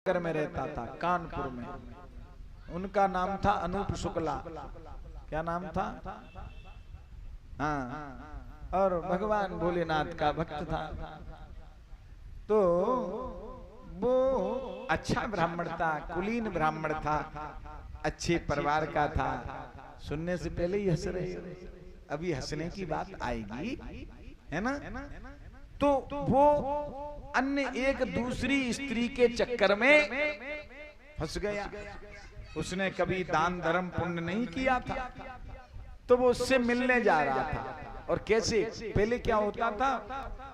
नगर में रहता था, कानपुर में। उनका नाम था अनूप शुक्ला। क्या नाम था? हाँ, और भगवान भोलेनाथ का भक्त था। तो वो अच्छा ब्राह्मण था, कुलीन ब्राह्मण था, अच्छे परिवार का था। सुनने से पहले ही हंस रहे हो, अभी हंसने की बात आएगी, है ना? तो वो अन्य एक दूसरी स्त्री के चक्कर में फंस गया। उसने कभी दान धर्म पुण्य नहीं किया था, तो वो उससे मिलने जा रहा था। और कैसे? पहले क्या होता था,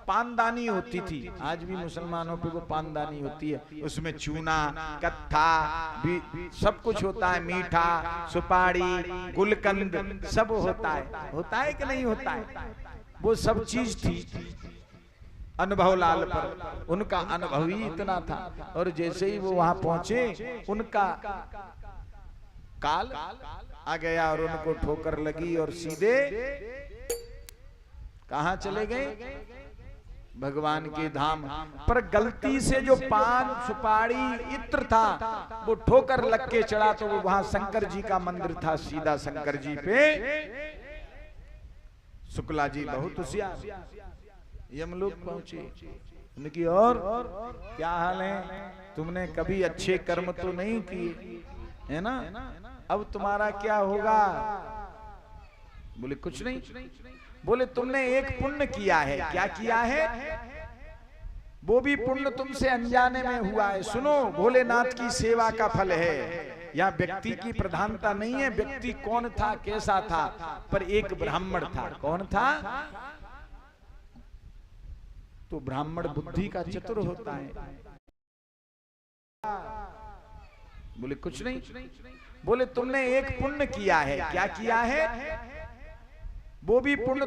पानदानी होती थी, आज भी मुसलमानों पे वो पानदानी होती है, उसमें चूना, कत्था भी सब कुछ होता है, मीठा, सुपारी, गुलकंद सब होता है कि नहीं होता है? वो सब चीज थी अनुभव लाल पर। उनका अनुभव ही इतना था। और जैसे ही वो वहां पहुंचे, उनका काल आ गया और उनको ठोकर लगी और सीधे कहां चले गए? भगवान के धाम। पर गलती से जो पान सुपारी इत्र था वो ठोकर लग के चढ़ा, तो वो वहां शंकर जी का मंदिर था। सीधा शंकर जी पे शुक्ला जी बहुत होशियार यमलोक पहुंचे। उनकी और क्या हाल है? तुमने कभी अच्छे कर्म तो नहीं किए, है ना? अब तुम्हारा क्या होगा? बोले कुछ नहीं। बोले तुमने एक पुण्य किया है। क्या किया है? वो भी पुण्य तुमसे अनजाने में हुआ है। सुनो, भोलेनाथ की सेवा का फल है। यहाँ व्यक्ति की प्रधानता नहीं है, व्यक्ति कौन था, कैसा था, पर एक ब्राह्मण था। कौन था? तो ब्राह्मण बुद्धि का चतुर होता है। बोले कुछ नहीं। बोले तुमने एक पुण्य किया है। क्या किया है? वो भी पुण्य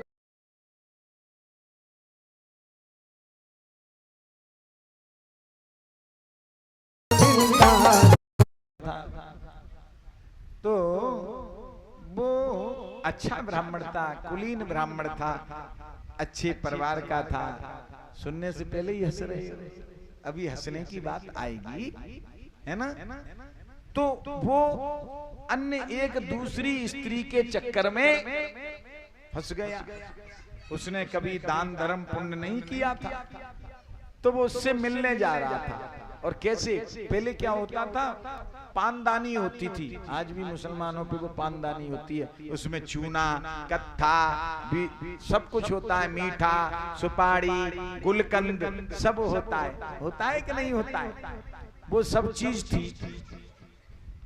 तो वो अच्छा ब्राह्मण था, कुलीन ब्राह्मण था, अच्छे परिवार का था। सुनने से पहले ही हंस रहे हो, अभी हंसने की बात आएगी, है ना? तो वो अन्य एक दूसरी स्त्री के चक्कर में फंस गया। उसने कभी दान धर्म पुण्य नहीं किया था, तो वो उससे मिलने जा रहा था। और कैसे? पहले क्या होता था, पानदानी होती थी, आज भी मुसलमानों पे वो पानदानी होती है, उसमें चूना, कत्था भी सब कुछ होता है, मीठा, सुपारी, गुलकंद सब होता है कि नहीं होता है? वो सब चीज थी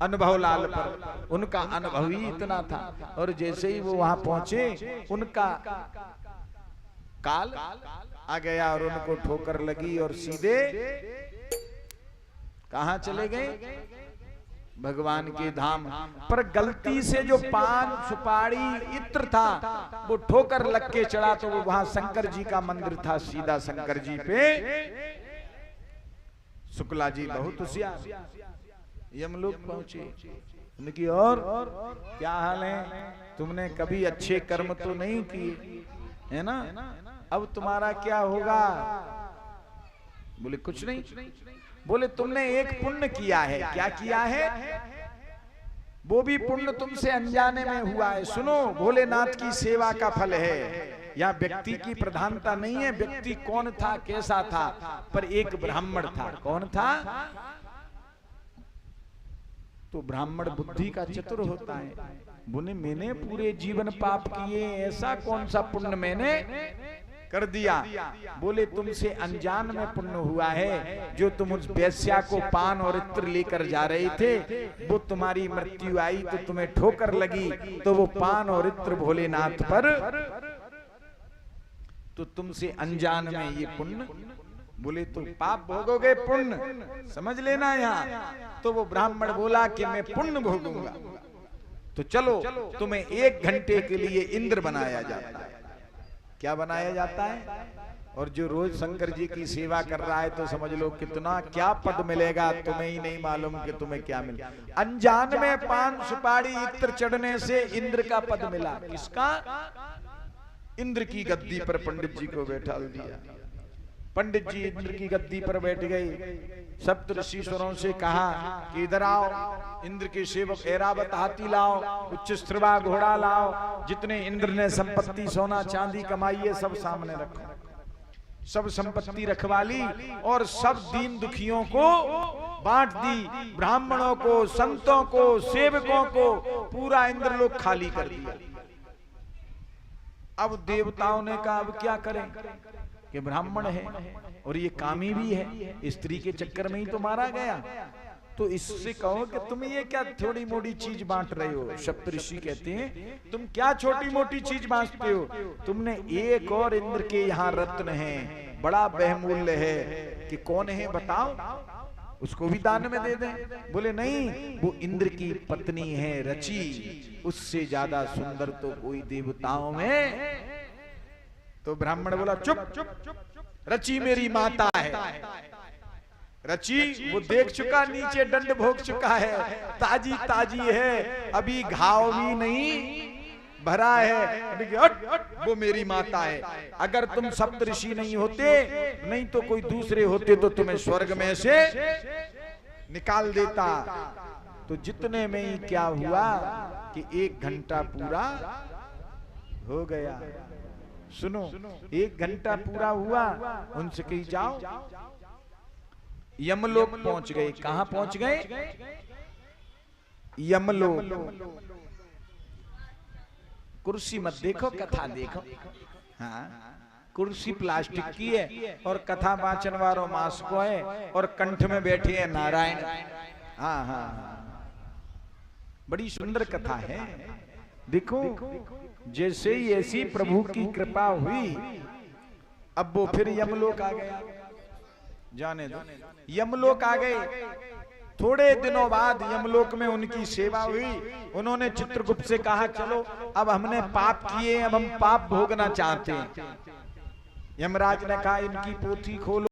अनुभव लाल पर। उनका अनुभव ही इतना था। और जैसे ही वो वहां पहुंचे, उनका काल आ गया और उनको ठोकर लगी और सीधे कहां चले गए? भगवान के धाम। पर गलती से जो पान सुपारी इत्र था वो ठोकर लग के चढ़ा, तो वो वहां शंकर जी का मंदिर था। सीधा शंकर जी पे शुक्ला जी बहुत होशियार यमलोक पहुंचे। उनकी और क्या हाल है? तुमने कभी अच्छे कर्म तो नहीं किए, है ना? अब तुम्हारा क्या होगा? बोले कुछ नहीं। बोले तुमने एक पुण्य किया है। क्या किया है? वो भी पुण्य तुमसे अनजाने में हुआ है। सुनो, भोलेनाथ की सेवा का फल है। यहाँ व्यक्ति की प्रधानता नहीं है, व्यक्ति कौन था, कैसा था, पर एक ब्राह्मण था। कौन था? तो ब्राह्मण बुद्धि का चतुर होता है। बोले मैंने पूरे जीवन पाप किए, ऐसा कौन सा पुण्य मैंने कर दिया? बोले तुमसे अनजान में पुण्य हुआ है। जो तुम उस वेश्या को पान और इत्र लेकर जा रहे थे, वो तुम्हारी मृत्यु आई तो तुम्हें ठोकर लगी, तो वो पान और इत्र भोलेनाथ पर, तो तुमसे अनजान में ये पुण्य। बोले तो पाप भोगोगे, पुण्य समझ लेना यहाँ। तो वो ब्राह्मण बोला कि मैं पुण्य भोगूंगा। तो चलो, तुम्हें 1 घंटे के लिए इंद्र बनाया जाता है। क्या बनाया जाता है? और जो रोज शंकर जी की सेवा कर रहा है, तो समझ लो कितना क्या पद मिलेगा, तुम्हें ही नहीं मालूम कि तुम्हें क्या मिला। अनजान में पान सुपारी इत्र चढ़ने से इंद्र का पद मिला। किसका? इंद्र की गद्दी पर पंडित जी को बैठा दिया। पंडित जी इंद्र की गद्दी पर बैठ गए। सप्तऋषिश्वरों से कहा कि इधर आओ, इंद्र के सेवक ऐरावत हाथी लाओ, उच्च स्त्रिवा घोड़ा लाओ, जितने इंद्र ने संपत्ति सोना चांदी कमाई है सब सामने रखो। सब संपत्ति रखवा ली और सब दीन दुखियों को बांट दी, ब्राह्मणों को, संतों को, सेवकों को, पूरा इंद्रलोक खाली कर दिया। अब देवताओं ने कहा अब क्या करें कि ब्राह्मण है और ये कामी भी है, स्त्री के चक्कर में ही तो मारा गया, तो इससे कहो कि तुम ये क्या थोड़ी मोटी चीज बांट रहे हो। सप्तऋषि कहते हैं तुम क्या छोटी मोटी चीज बांटते हो, तुमने एक और इंद्र के यहाँ रत्न है, बड़ा बहुमूल्य है, कि कौन है बताओ, उसको भी दान में दे दें। बोले नहीं, वो इंद्र की पत्नी है रची, उससे ज्यादा सुंदर तो कोई देवताओं में। तो ब्राह्मण बोला चुप, रची मेरी माता है, रची वो देख चुका, नीचे दंड भोग चुका है, ताजी ताजी है, अभी घाव भी नहीं भरा है, वो मेरी माता है। अगर तुम सप्तऋषि नहीं होते, नहीं तो कोई दूसरे होते तो तुम्हें स्वर्ग में से निकाल देता। तो जितने में ही क्या हुआ कि 1 घंटा पूरा हो गया। सुनो, 1 घंटा पूरा हुआ, उनसे कही जाओ, यमलोक पहुंच गए। कहां पहुंच गए? यमलोक। कुर्सी मत देखो, कथा देखो। हाँ, कुर्सी प्लास्टिक की है और कथा वाचन वालों मांस को है और कंठ में बैठे हैं नारायण। हाँ हाँ, बड़ी सुंदर कथा है। देखो, जैसे ही ऐसी प्रभु की कृपा हुई, अब वो फिर यमलोक आ गया। जाने दो, यमलोक आ गए। थोड़े दिनों बाद यमलोक में उनकी सेवा हुई। उन्होंने चित्रगुप्त से कहा चलो अब हमने पाप किए, अब हम पाप भोगना चाहते हैं। यमराज ने कहा इनकी पोथी खोलो।